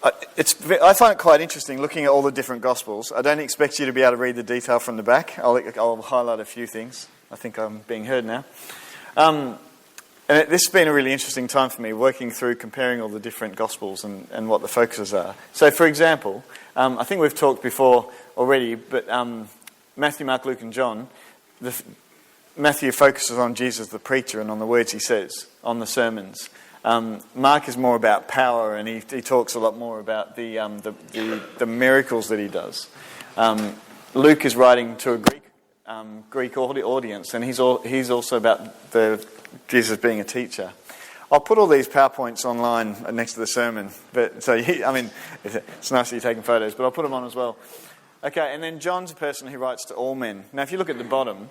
I find it quite interesting looking at all the different Gospels. I don't expect you to be able to read the detail from the back. I'll highlight a few things. I think I'm being heard now. And this has been a really interesting time for me, working through comparing all the different Gospels and what the focuses are. So, for example, I think we've talked before already, but Matthew, Mark, Luke and John, Matthew focuses on Jesus the preacher and on the words he says, on the sermons. Mark is more about power, and he talks a lot more about the miracles that he does. Luke is writing to a Greek audience, and he's also about Jesus being a teacher. I'll put all these PowerPoints online next to the sermon, it's nice that you're taking photos, but I'll put them on as well. Okay, and then John's a person who writes to all men. Now, if you look at the bottom,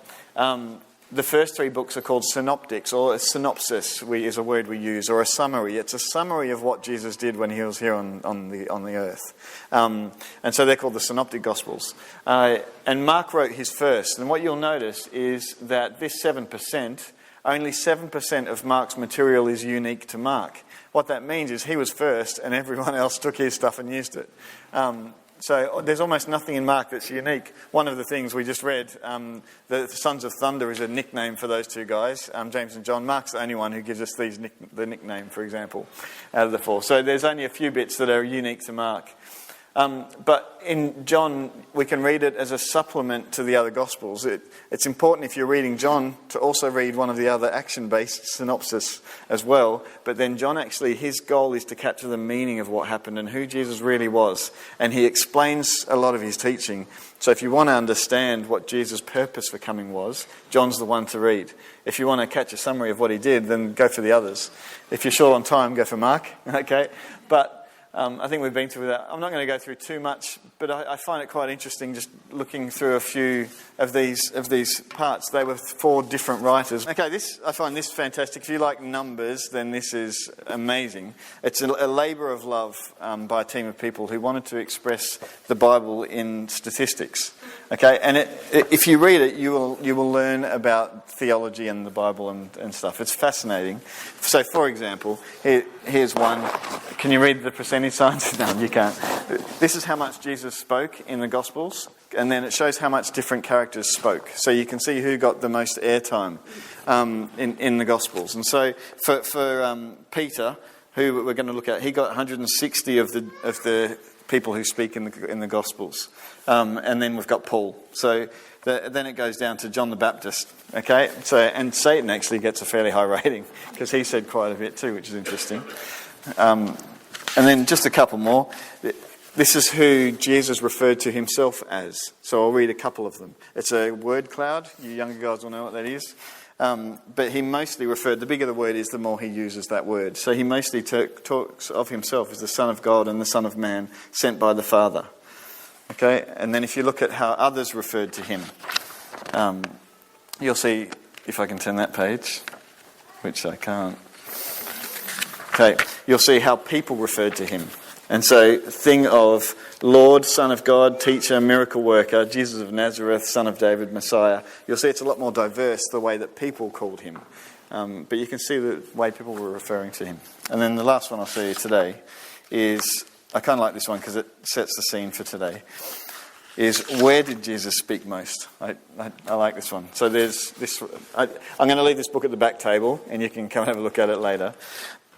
the first three books are called synoptics, or a synopsis is a word we use, or a summary. It's a summary of what Jesus did when he was here on the earth. And so they're called the Synoptic Gospels. And Mark wrote his first. And what you'll notice is that this 7%, only 7% of Mark's material is unique to Mark. What that means is he was first and everyone else took his stuff and used it. So there's almost nothing in Mark that's unique. One of the things we just read, the Sons of Thunder is a nickname for those two guys, James and John. Mark's the only one who gives us the nickname, for example, out of the four. So there's only a few bits that are unique to Mark. But in John, we can read it as a supplement to the other Gospels. It's important if you're reading John to also read one of the other action-based synopsis as well. But then John actually, his goal is to capture the meaning of what happened and who Jesus really was. And he explains a lot of his teaching. So if you want to understand what Jesus' purpose for coming was, John's the one to read. If you want to catch a summary of what he did, then go for the others. If you're short on time, go for Mark. Okay, but I think we've been through that. I'm not going to go through too much, but I find it quite interesting just looking through a few of these parts. They were four different writers. Okay, I find this fantastic. If you like numbers, then this is amazing. It's a labour of love by a team of people who wanted to express the Bible in statistics. Okay, and if you read it, you will learn about theology and the Bible and stuff. It's fascinating. So, for example, here's one. Can you read the percentage signs? No, you can't. This is how much Jesus spoke in the Gospels, and then it shows how much different characters spoke. So you can see who got the most airtime in the Gospels. And so for Peter, who we're going to look at, he got 160 of the people who speak in the Gospels. And then we've got Paul. So then it goes down to John the Baptist. Okay, and Satan actually gets a fairly high rating because he said quite a bit too, which is interesting. And then just a couple more. This is who Jesus referred to himself as. So I'll read a couple of them. It's a word cloud. You younger guys will know what that is. But he mostly referred, the bigger the word is, the more he uses that word. So he mostly talks of himself as the Son of God and the Son of Man, sent by the Father. Okay, and then if you look at how others referred to him, you'll see, if I can turn that page, which I can't. Okay, you'll see how people referred to him. And so, thing of Lord, Son of God, Teacher, Miracle Worker, Jesus of Nazareth, Son of David, Messiah. You'll see it's a lot more diverse the way that people called him. But you can see the way people were referring to him. And then the last one I'll show you today is, I kind of like this one because it sets the scene for today, is where did Jesus speak most? I like this one. So there's this, I'm going to leave this book at the back table and you can come and have a look at it later.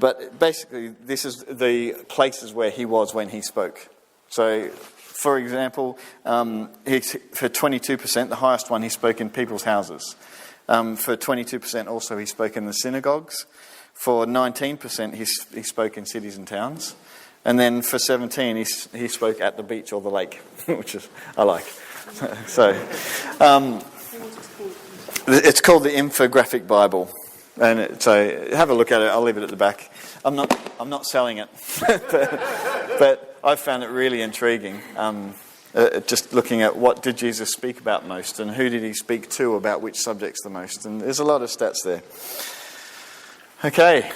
But basically, this is the places where he was when he spoke. So, for example, for 22%, the highest one, he spoke in people's houses. For 22% also, he spoke in the synagogues. For 19%, he spoke in cities and towns. And then for 17, he spoke at the beach or the lake, which is I like. So, it's called the Infographic Bible. And so have a look at it. I'll leave it at the back. I'm not selling it, but I've found it really intriguing. Just looking at what did Jesus speak about most, and who did he speak to about which subjects the most. And there's a lot of stats there. Okay,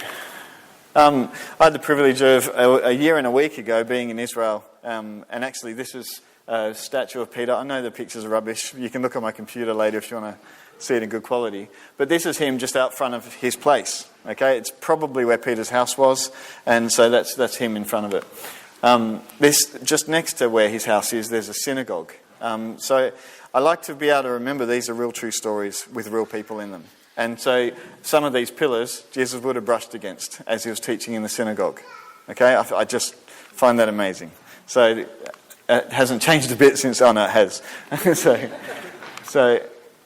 I had the privilege of a year and a week ago being in Israel, and actually this is a statue of Peter. I know the pictures are rubbish. You can look on my computer later if you want to see it in good quality. But this is him just out front of his place. Okay, it's probably where Peter's house was, and so that's him in front of it. This just next to where his house is, there's a synagogue. So I like to be able to remember these are real true stories with real people in them. And so some of these pillars Jesus would have brushed against as he was teaching in the synagogue. Okay, I just find that amazing. So it hasn't changed a bit since, oh no, it has. so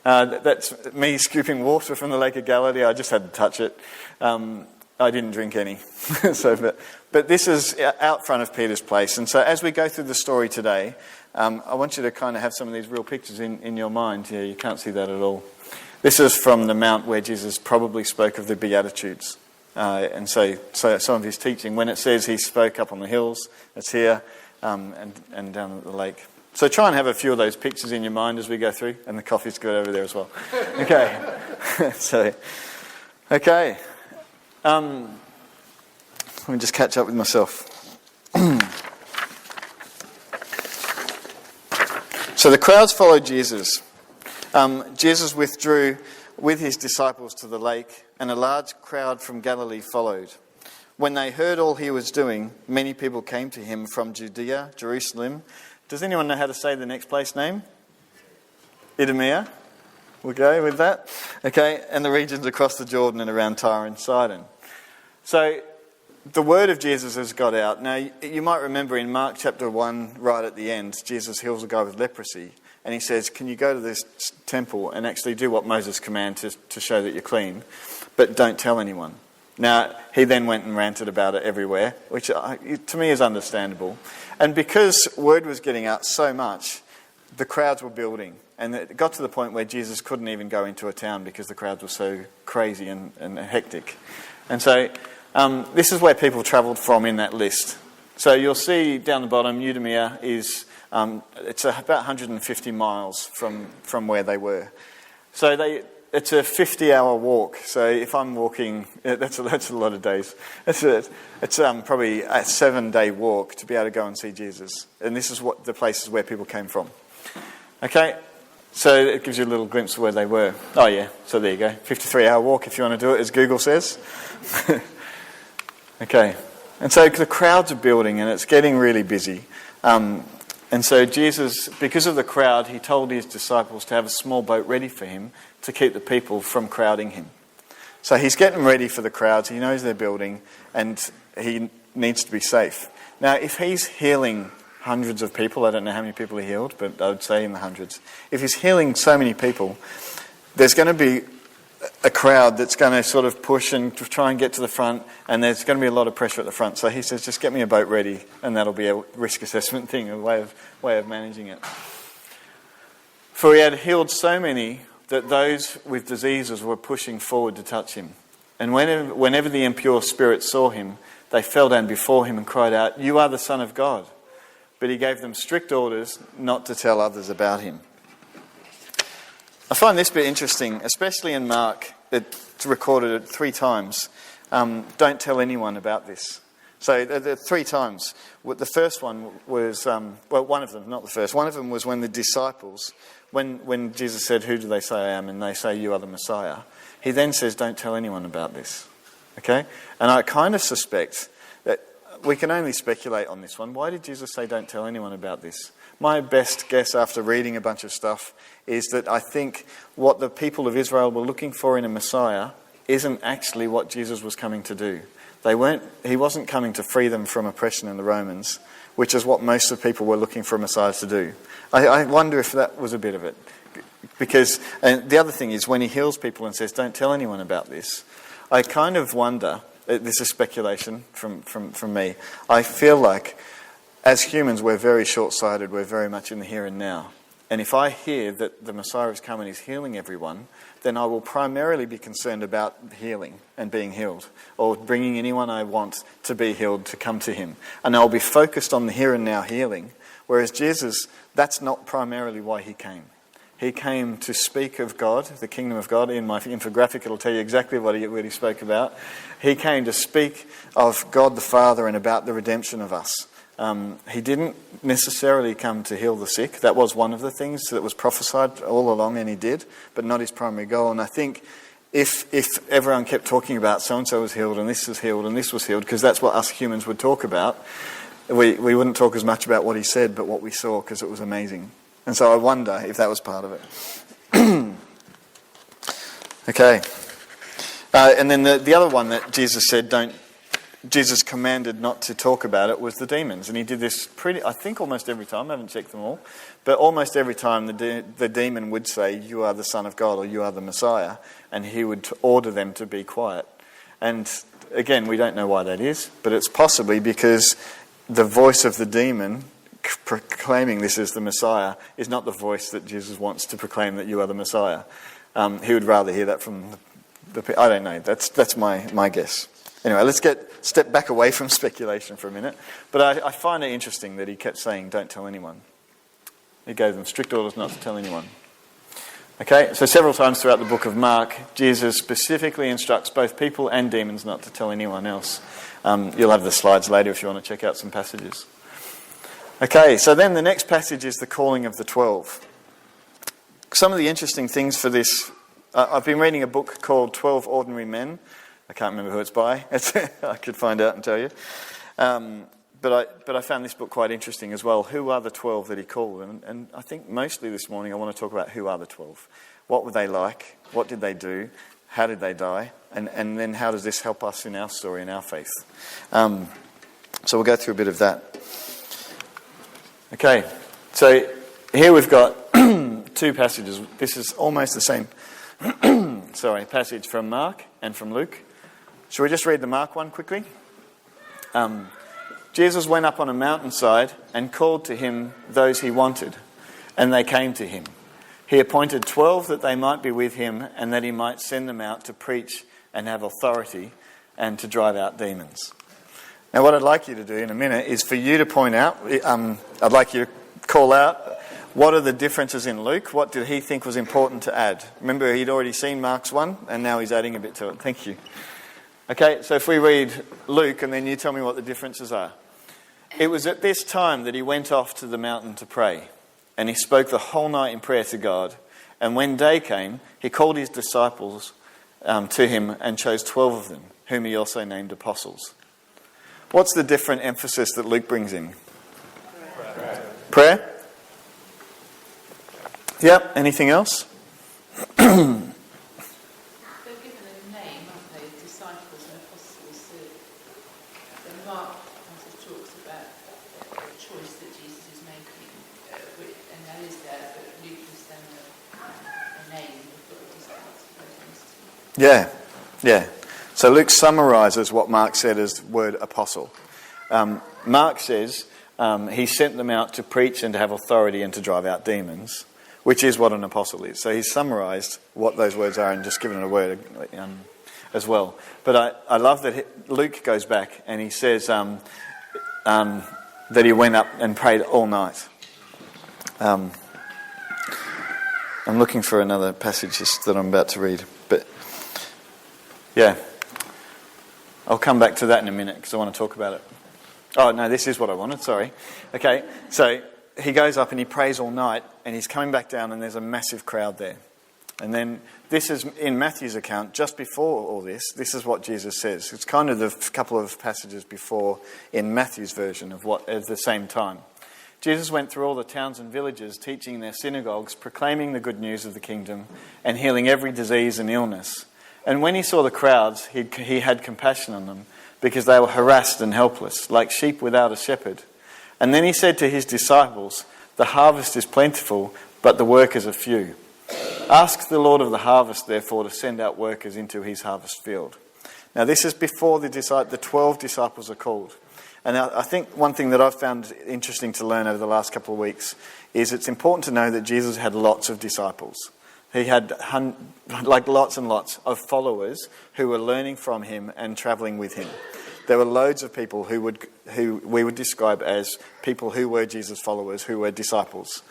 that's me scooping water from the Lake of Galilee. I just had to touch it. I didn't drink any. But this is out front of Peter's place. And so as we go through the story today, I want you to kind of have some of these real pictures in your mind. Yeah, you can't see that at all. This is from the mount where Jesus probably spoke of the Beatitudes. And so some of his teaching, when it says he spoke up on the hills, it's here, and down at the lake. So try and have a few of those pictures in your mind as we go through, and the coffee's good over there as well. Okay. Okay. Let me just catch up with myself. So the crowds followed Jesus. Jesus withdrew with his disciples to the lake, and a large crowd from Galilee followed. When they heard all he was doing, many people came to him from Judea, Jerusalem. Does anyone know how to say the next place name? Idumea. We'll go with that. Okay, and the regions across the Jordan and around Tyre and Sidon. So the word of Jesus has got out. Now, you might remember in Mark chapter 1, right at the end, Jesus heals a guy with leprosy. And he says, can you go to this temple and actually do what Moses commanded to show that you're clean, but don't tell anyone. Now, he then went and ranted about it everywhere, which to me is understandable. And because word was getting out so much, the crowds were building. And it got to the point where Jesus couldn't even go into a town because the crowds were so crazy and hectic. And so this is where people travelled from in that list. So you'll see down the bottom, Idumea is... it's about 150 miles from where they were. So it's a 50-hour walk. So if I'm walking, that's a lot of days. It's probably a 7-day walk to be able to go and see Jesus. And this is what the places where people came from. Okay, so it gives you a little glimpse of where they were. Oh yeah, so there you go. 53-hour walk if you want to do it, as Google says. Okay, and so the crowds are building and it's getting really busy. And so Jesus, because of the crowd, he told his disciples to have a small boat ready for him to keep the people from crowding him. So he's getting ready for the crowds. He knows they're building and he needs to be safe. Now, if he's healing hundreds of people, I don't know how many people he healed, but I would say in the hundreds. If he's healing so many people, there's going to be a crowd that's going to sort of push and try and get to the front, and there's going to be a lot of pressure at the front. So he says, just get me a boat ready, and that'll be a risk assessment thing, a way of managing it. For he had healed so many that those with diseases were pushing forward to touch him. And whenever the impure spirits saw him, they fell down before him and cried out, "You are the Son of God." But he gave them strict orders not to tell others about him. I find this bit interesting, especially in Mark. It's recorded 3 times. Don't tell anyone about this. So the 3 times. The first one was, one of them, not the first. One of them was when the disciples, when Jesus said, "Who do they say I am?" and they say, "You are the Messiah." He then says, "Don't tell anyone about this." Okay? And I kind of suspect that we can only speculate on this one. Why did Jesus say, "Don't tell anyone about this"? My best guess after reading a bunch of stuff is that I think what the people of Israel were looking for in a Messiah isn't actually what Jesus was coming to do. He wasn't coming to free them from oppression in the Romans, which is what most of the people were looking for a Messiah to do. I wonder if that was a bit of it. Because, and the other thing is, when he heals people and says, "Don't tell anyone about this," I kind of wonder, this is speculation from me, I feel like as humans, we're very short-sighted. We're very much in the here and now. And if I hear that the Messiah has come and is healing everyone, then I will primarily be concerned about healing and being healed, or bringing anyone I want to be healed to come to him. And I'll be focused on the here and now healing. Whereas Jesus, that's not primarily why he came. He came to speak of God, the kingdom of God. In my infographic, it'll tell you exactly what he spoke about. He came to speak of God the Father and about the redemption of us. He didn't necessarily come to heal the sick. That was one of the things that was prophesied all along, and he did, but not his primary goal. And I think if everyone kept talking about so-and-so was healed and this was healed and this was healed, because that's what us humans would talk about, we wouldn't talk as much about what he said, but what we saw, because it was amazing. And so I wonder if that was part of it. Okay. And then the other one that Jesus said Jesus commanded not to talk about it was the demons. And he did this I think almost every time. I haven't checked them all. But almost every time the demon would say, "You are the Son of God," or "You are the Messiah." And he would order them to be quiet. And again, we don't know why that is. But it's possibly because the voice of the demon proclaiming this is the Messiah is not the voice that Jesus wants to proclaim that you are the Messiah. He would rather hear that from I don't know. That's my guess. Anyway, let's step back away from speculation for a minute. But I find it interesting that he kept saying, "Don't tell anyone." He gave them strict orders not to tell anyone. Okay, so several times throughout the book of Mark, Jesus specifically instructs both people and demons not to tell anyone else. You'll have the slides later if you want to check out some passages. Okay, so then the next passage is the calling of the 12. Some of the interesting things for this, I've been reading a book called 12 Ordinary Men. I can't remember who it's by. I could find out and tell you. But I found this book quite interesting as well. Who are the 12 that he called? And I think mostly this morning I want to talk about who are the 12. What were they like? What did they do? How did they die? And then how does this help us in our story, in our faith? So we'll go through a bit of that. Okay, so here we've got two passages. This is almost the same passage from Mark and from Luke. Shall we just read the Mark one quickly? Jesus went up on a mountainside and called to him those he wanted, and they came to him. He appointed 12 that they might be with him and that he might send them out to preach and have authority and to drive out demons. Now what I'd like you to do in a minute is for you to point out, I'd like you to call out, what are the differences in Luke? What did he think was important to add? Remember, he'd already seen Mark's one, and now he's adding a bit to it. Thank you. Okay, so if we read Luke, and then you tell me what the differences are. It was at this time that he went off to the mountain to pray, and he spoke the whole night in prayer to God. And when day came, he called his disciples to him and chose 12 of them, whom he also named apostles. What's the different emphasis that Luke brings in? Prayer? Yep, anything else? They're given a name, aren't they? Disciples and apostles. So Mark talks about the choice that Jesus is making, and that is there, but Luke gives them a name. Yeah. So Luke summarises what Mark said as the word apostle. Mark says he sent them out to preach and to have authority and to drive out demons, which is what an apostle is. So he's summarised what those words are and just given it a word as well. But I love that Luke goes back and he says that he went up and prayed all night. I'm looking for another passage that I'm about to read. But yeah, I'll come back to that in a minute because I want to talk about it. Oh, no, this is what I wanted, sorry. Okay, so he goes up and he prays all night and he's coming back down and there's a massive crowd there. And then this is in Matthew's account, just before all this is what Jesus says. It's kind of the couple of passages before in Matthew's version of what at the same time. Jesus went through all the towns and villages, teaching in their synagogues, proclaiming the good news of the kingdom and healing every disease and illness. And when he saw the crowds, he had compassion on them because they were harassed and helpless, like sheep without a shepherd. And then he said to his disciples, "The harvest is plentiful, but the workers are few. Ask the Lord of the harvest, therefore, to send out workers into his harvest field." Now, this is before the 12 disciples are called. And I think one thing that I've found interesting to learn over the last couple of weeks is it's important to know that Jesus had lots of disciples. He had lots and lots of followers who were learning from him and travelling with him. There were loads of people who we would describe as people who were Jesus' followers, who were disciples.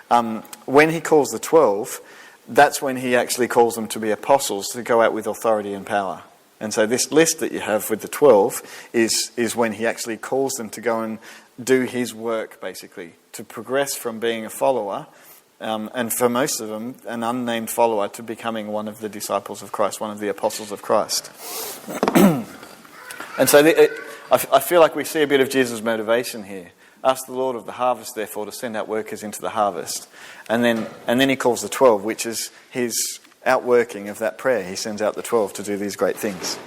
When he calls the 12, that's when he actually calls them to be apostles, to go out with authority and power. And so this list that you have with the 12 is when he actually calls them to go and do his work, basically, to progress from being a follower, and for most of them, an unnamed follower, to becoming one of the disciples of Christ, one of the apostles of Christ. And so I feel like we see a bit of Jesus' motivation here. Ask the Lord of the harvest, therefore, to send out workers into the harvest. And then he calls the 12, which is his outworking of that prayer. He sends out the 12 to do these great things.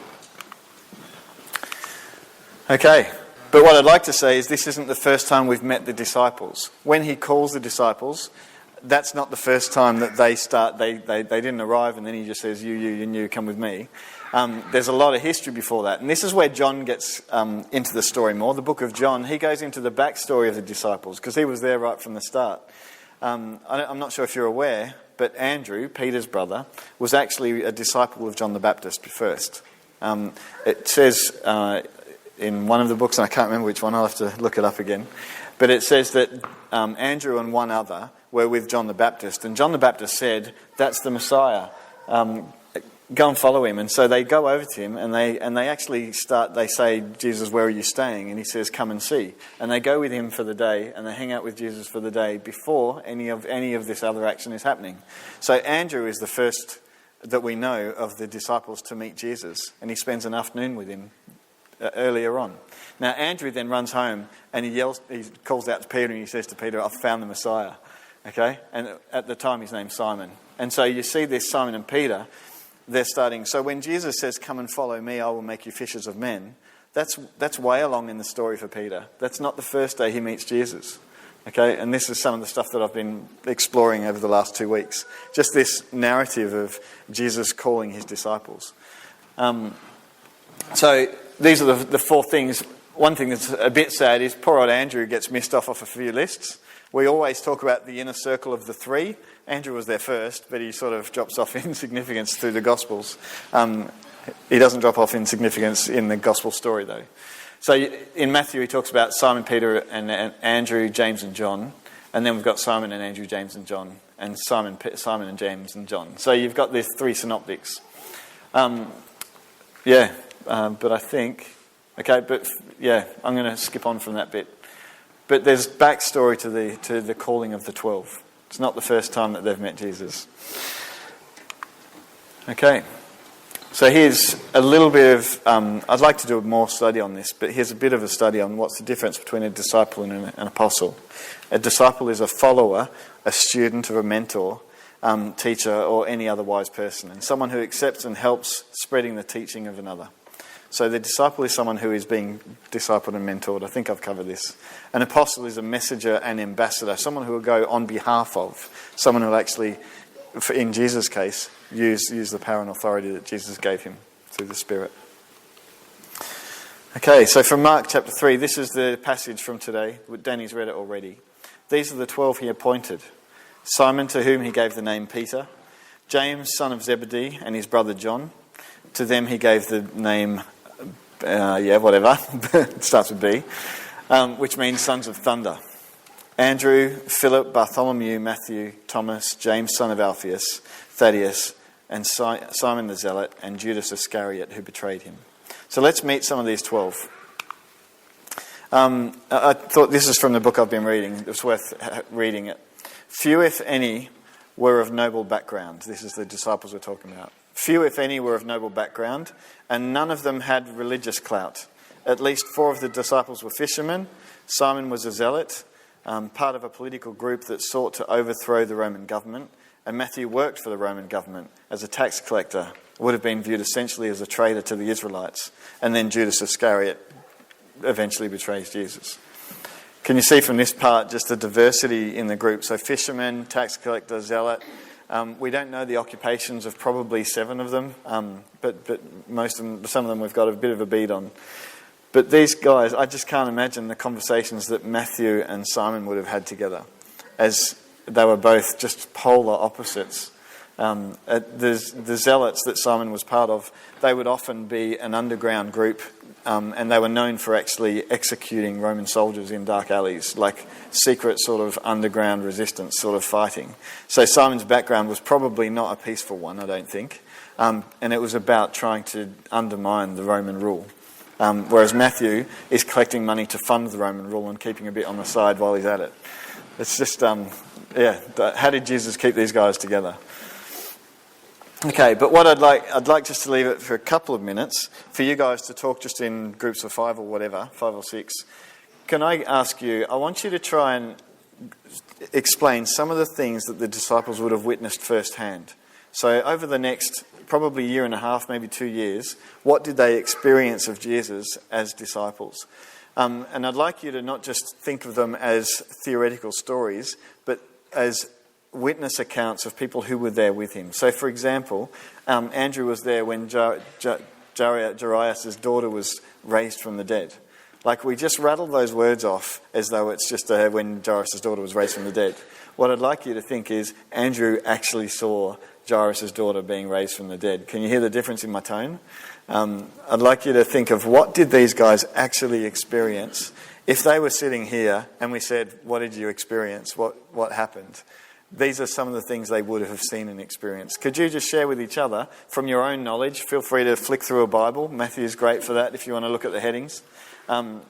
Okay, but what I'd like to say is this isn't the first time we've met the disciples. When he calls the disciples, that's not the first time that they didn't arrive and then he just says, you, come with me. There's a lot of history before that. And this is where John gets into the story more. The book of John, he goes into the backstory of the disciples because he was there right from the start. I'm not sure if you're aware, but Andrew, Peter's brother, was actually a disciple of John the Baptist first. It says in one of the books, and I can't remember which one, I'll have to look it up again, but it says that Andrew and one other were with John the Baptist, and John the Baptist said, "That's the Messiah. Go and follow him." And so they go over to him, and they actually start. They say, "Jesus, where are you staying?" And he says, "Come and see." And they go with him for the day, and they hang out with Jesus for the day before any of this other action is happening. So Andrew is the first that we know of the disciples to meet Jesus, and he spends an afternoon with him earlier on. Now Andrew then runs home and he calls out to Peter, and he says to Peter, "I've found the Messiah." Okay, and at the time his name's Simon. And so you see this Simon and Peter. They're starting. So when Jesus says, "Come and follow me, I will make you fishers of men," that's way along in the story for Peter. That's not the first day he meets Jesus. Okay, and this is some of the stuff that I've been exploring over the last 2 weeks. Just this narrative of Jesus calling his disciples. So these are the 4 things. One thing that's a bit sad is poor old Andrew gets missed off a few lists. We always talk about the inner circle of the 3. Andrew was there first, but he sort of drops off in significance through the Gospels. He doesn't drop off in significance in the Gospel story, though. So in Matthew, he talks about Simon, Peter, and Andrew, James, and John. And then we've got Simon and Andrew, James, and John. And Simon and James, and John. So you've got these 3 synoptics. But I think... Okay, but I'm going to skip on from that bit. But there's backstory to the calling of the 12. It's not the first time that they've met Jesus. Okay, so here's a little bit of... I'd like to do more study on this, but here's a bit of a study on what's the difference between a disciple and an apostle. A disciple is a follower, a student or a mentor, teacher, or any other wise person, and someone who accepts and helps spreading the teaching of another. So the disciple is someone who is being discipled and mentored. I think I've covered this. An apostle is a messenger and ambassador, someone who will go on behalf of, someone who will actually, in Jesus' case, use the power and authority that Jesus gave him through the Spirit. Okay, so from Mark chapter 3, this is the passage from today. Danny's read it already. These are the 12 he appointed. Simon, to whom he gave the name Peter. James, son of Zebedee, and his brother John. To them he gave the name... it starts with B, which means sons of thunder. Andrew, Philip, Bartholomew, Matthew, Thomas, James, son of Alphaeus, Thaddeus, and Simon the Zealot, and Judas Iscariot, who betrayed him. So let's meet some of these 12. I thought this is from the book I've been reading. It's worth reading it. Few, if any, were of noble background. This is the disciples we're talking about. Few, if any, were of noble background, and none of them had religious clout. At least 4 of the disciples were fishermen. Simon was a zealot, part of a political group that sought to overthrow the Roman government, and Matthew worked for the Roman government as a tax collector, would have been viewed essentially as a traitor to the Israelites, and then Judas Iscariot eventually betrays Jesus. Can you see from this part just the diversity in the group? So fishermen, tax collector, zealot. We don't know the occupations of probably 7 of them, but most of them, some of them we've got a bit of a bead on. But these guys, I just can't imagine the conversations that Matthew and Simon would have had together, as they were both just polar opposites. The zealots that Simon was part of, they would often be an underground group, and they were known for actually executing Roman soldiers in dark alleys, like secret sort of underground resistance sort of fighting. So Simon's background was probably not a peaceful one, I don't think, and it was about trying to undermine the Roman rule. Whereas Matthew is collecting money to fund the Roman rule and keeping a bit on the side while he's at it. It's just, how did Jesus keep these guys together? Okay, but what I'd like just to leave it for a couple of minutes for you guys to talk just in groups of 5 or whatever, 5 or 6. Can I ask you, I want you to try and explain some of the things that the disciples would have witnessed firsthand. So over the next probably year and a half, maybe 2 years, what did they experience of Jesus as disciples? And I'd like you to not just think of them as theoretical stories, but as witness accounts of people who were there with him. So, for example, Andrew was there when Jairus' daughter was raised from the dead. Like, we just rattled those words off as though it's just when Jairus' daughter was raised from the dead. What I'd like you to think is Andrew actually saw Jairus' daughter being raised from the dead. Can you hear the difference in my tone? I'd like you to think of what did these guys actually experience. If they were sitting here and we said, what did you experience? What happened? These are some of the things they would have seen and experienced. Could you just share with each other from your own knowledge? Feel free to flick through a Bible. Matthew's great for that if you want to look at the headings. I'm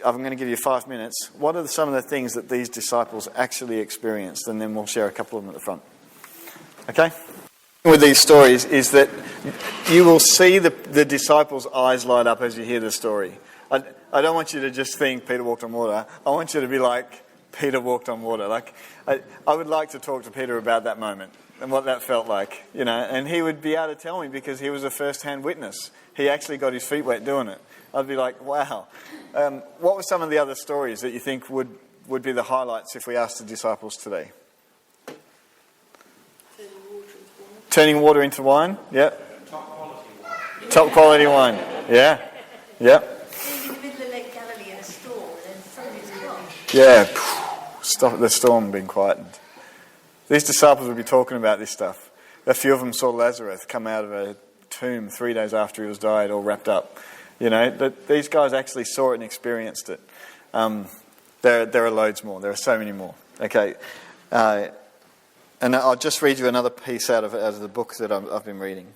going to give you 5 minutes. What are some of the things that these disciples actually experienced? And then we'll share a couple of them at the front. Okay? With these stories is that you will see the disciples' eyes light up as you hear the story. I don't want you to just think Peter walked on water. I want you to be like, Peter walked on water. Like, I would like to talk to Peter about that moment and what that felt like, you know. And he would be able to tell me because he was a first-hand witness. He actually got his feet wet doing it. I'd be like, wow. What were some of the other stories that you think would be the highlights if we asked the disciples today? Turning water into wine? Yep. Top quality wine. Yeah. Yep. In the middle of Lake Galilee in a storm and then suddenly it's gone. Yeah. Stop the storm being quietened. These disciples would be talking about this stuff. A few of them saw Lazarus come out of a tomb 3 days after he was died, all wrapped up. You know, these guys actually saw it and experienced it. There are loads more. There are so many more. Okay. And I'll just read you another piece out of the book that I've been reading.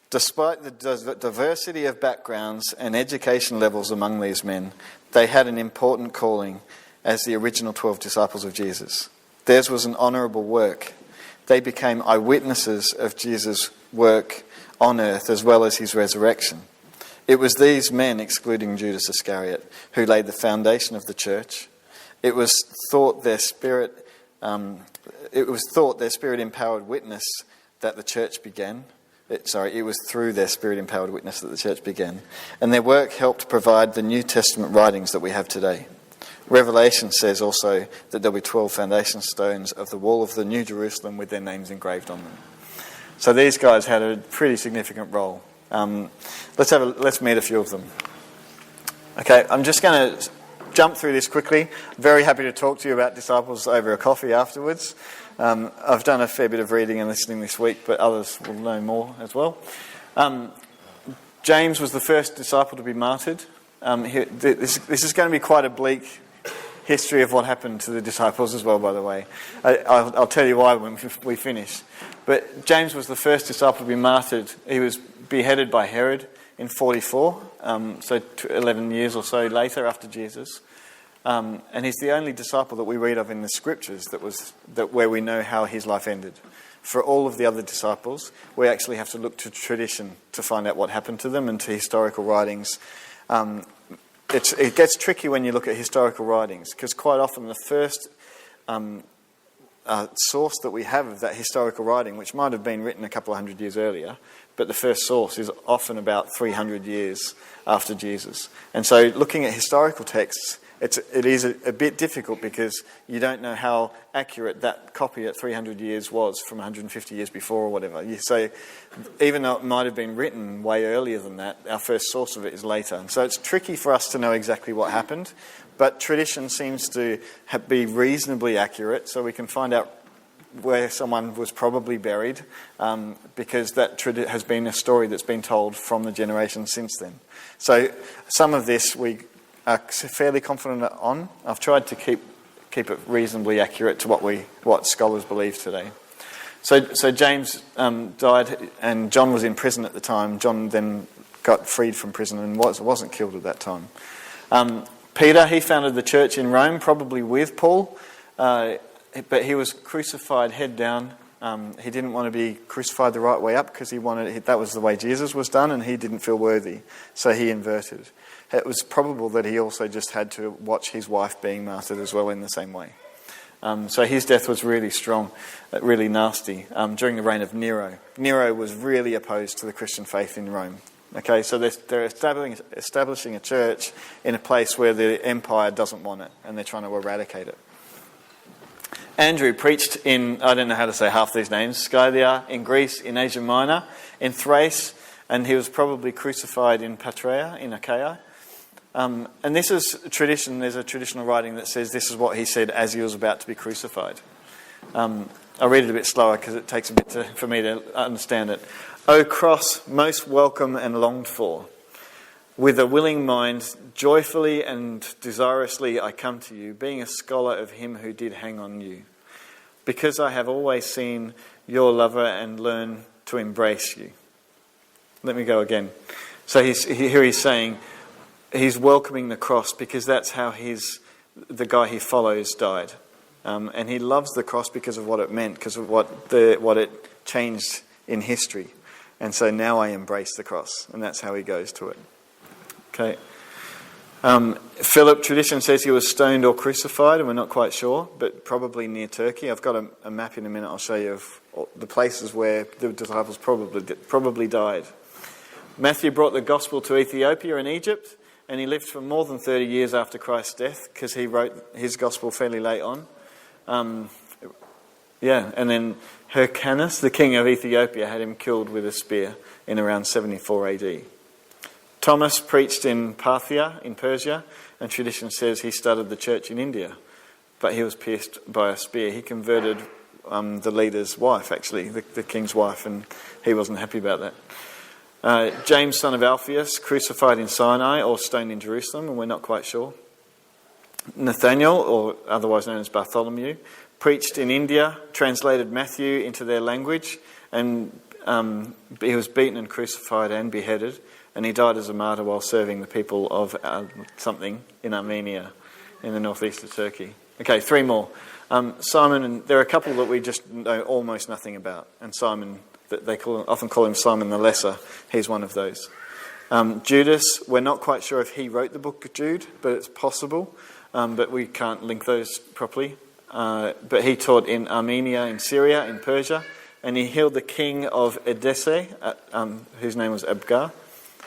Despite the diversity of backgrounds and education levels among these men, they had an important calling as the original 12 disciples of Jesus. Theirs was an honourable work. They became eyewitnesses of Jesus' work on earth as well as his resurrection. It was these men, excluding Judas Iscariot, who laid the foundation of the church. It was thought their spirit-empowered witness that the church began. It was through their spirit-empowered witness that the church began. And their work helped provide the New Testament writings that we have today. Revelation says also that there'll be 12 foundation stones of the wall of the New Jerusalem with their names engraved on them. So these guys had a pretty significant role. Let's meet a few of them. Okay, I'm just going to jump through this quickly. Very happy to talk to you about disciples over a coffee afterwards. I've done a fair bit of reading and listening this week, but others will know more as well. James was the first disciple to be martyred. This is going to be quite a bleak history of what happened to the disciples as well, by the way. I'll tell you why when we finish. But James was the first disciple to be martyred. He was beheaded by Herod in 44, so 11 years or so later after Jesus. And he's the only disciple that we read of in the scriptures where we know how his life ended. For all of the other disciples, we actually have to look to tradition to find out what happened to them and to historical writings. It gets tricky when you look at historical writings because quite often the first source that we have of that historical writing, which might have been written a couple of hundred years earlier, but the first source is often about 300 years after Jesus. And so looking at historical texts, it is a bit difficult because you don't know how accurate that copy at 300 years was from 150 years before or whatever. So even though it might have been written way earlier than that, our first source of it is later. And so it's tricky for us to know exactly what happened, but tradition seems to be reasonably accurate, so we can find out where someone was probably buried because that has been a story that's been told from the generation since then. So some of this we are fairly confident on. I've tried to keep it reasonably accurate to what scholars believe today. So James died and John was in prison at the time. John then got freed from prison and wasn't killed at that time. Peter, he founded the church in Rome, probably with Paul, but he was crucified head down He didn't want to be crucified the right way up because that was the way Jesus was done, and he didn't feel worthy, so he inverted. It was probable that he also just had to watch his wife being martyred as well in the same way. So his death was really strong, really nasty, during the reign of Nero. Nero was really opposed to the Christian faith in Rome. Okay, so they're establishing a church in a place where the empire doesn't want it, and they're trying to eradicate it. Andrew preached in, I don't know how to say half these names, Scythia, in Greece, in Asia Minor, in Thrace, and he was probably crucified in Patraa, in Achaia. And this is a tradition, there's a traditional writing that says this is what he said as he was about to be crucified. I'll read it a bit slower because it takes a bit for me to understand it. O cross, most welcome and longed for, with a willing mind, joyfully and desirously I come to you, being a scholar of him who did hang on you. Because I have always seen your lover and learn to embrace you. Let me go again. So here he's saying he's welcoming the cross because that's how the guy he follows died. And he loves the cross because of what it meant, because of what it changed in history. And so now I embrace the cross, and that's how he goes to it. Okay. Philip, tradition says he was stoned or crucified, and we're not quite sure, but probably near Turkey. I've got a map in a minute I'll show you of the places where the disciples probably died. Matthew brought the gospel to Ethiopia and Egypt, and he lived for more than 30 years after Christ's death, because he wrote his gospel fairly late on. And then Hyrcanus, the king of Ethiopia, had him killed with a spear in around 74 AD. Thomas preached in Parthia, in Persia, and tradition says he started the church in India, but he was pierced by a spear. He converted the leader's wife, actually, the king's wife, and he wasn't happy about that. James, son of Alphaeus, crucified in Sinai or stoned in Jerusalem, and we're not quite sure. Nathaniel, or otherwise known as Bartholomew, preached in India, translated Matthew into their language, and he was beaten and crucified and beheaded, and he died as a martyr while serving the people of something in Armenia, in the northeast of Turkey. Okay, 3 more. Simon, and there are a couple that we just know almost nothing about, and Simon, they often call him Simon the Lesser. He's one of those. Judas, we're not quite sure if he wrote the book of Jude, but it's possible, but we can't link those properly. But he taught in Armenia, in Syria, in Persia, and he healed the king of Edesse, whose name was Abgar,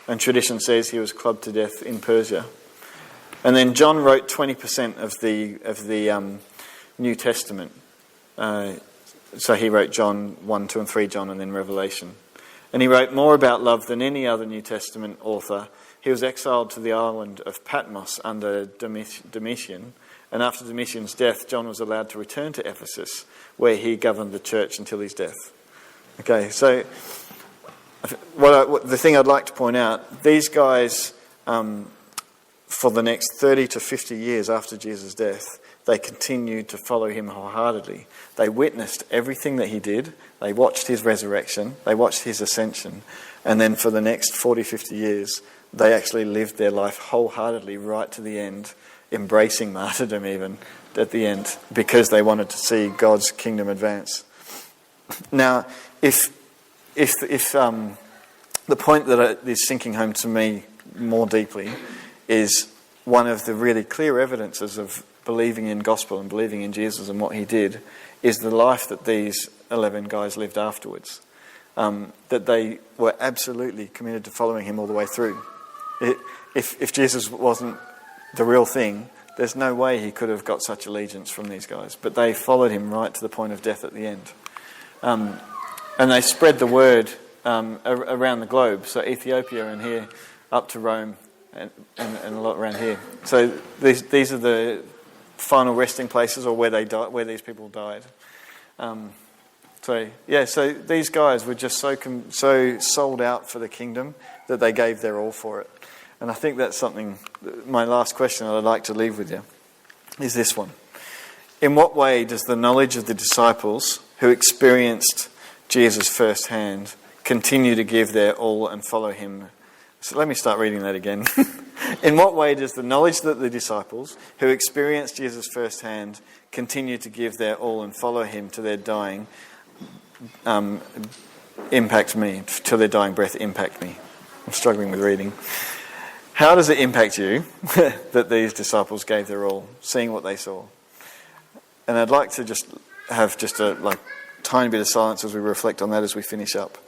and tradition says he was clubbed to death in Persia. And then John wrote 20% of the New Testament. So he wrote John 1, 2 and 3 John, and then Revelation. And he wrote more about love than any other New Testament author. He was exiled to the island of Patmos under Domitian. And after Domitian's death, John was allowed to return to Ephesus, where he governed the church until his death. Okay, so the thing I'd like to point out, these guys, for the next 30 to 50 years after Jesus' death, they continued to follow him wholeheartedly. They witnessed everything that he did. They watched his resurrection. They watched his ascension. And then for the next 40, 50 years, they actually lived their life wholeheartedly right to the end, embracing martyrdom even at the end, because they wanted to see God's kingdom advance. Now, if the point that is sinking home to me more deeply is one of the really clear evidences of believing in gospel and believing in Jesus and what he did is the life that these 11 guys lived afterwards. That they were absolutely committed to following him all the way through. If Jesus wasn't the real thing, there's no way he could have got such allegiance from these guys. But they followed him right to the point of death at the end. And they spread the word around the globe. So Ethiopia and here up to Rome and a lot around here. So these are the final resting places, or where they died, where these people died. So these guys were just so sold out for the kingdom that they gave their all for it. And I think that's something, my last question that I'd like to leave with you is this one. In what way does the knowledge of the disciples who experienced Jesus firsthand continue to give their all and follow him? So let me start reading that again. In what way does the knowledge that the disciples who experienced Jesus firsthand continue to give their all and follow him to their dying, impact me, till their dying breath impact me. I'm struggling with reading. How does it impact you that these disciples gave their all, seeing what they saw? And I'd like to just have just a tiny bit of silence as we reflect on that as we finish up.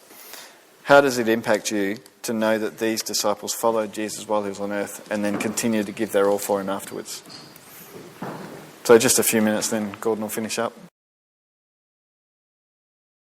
How does it impact you to know that these disciples followed Jesus while he was on earth and then continued to give their all for him afterwards? So just a few minutes, then Gordon will finish up.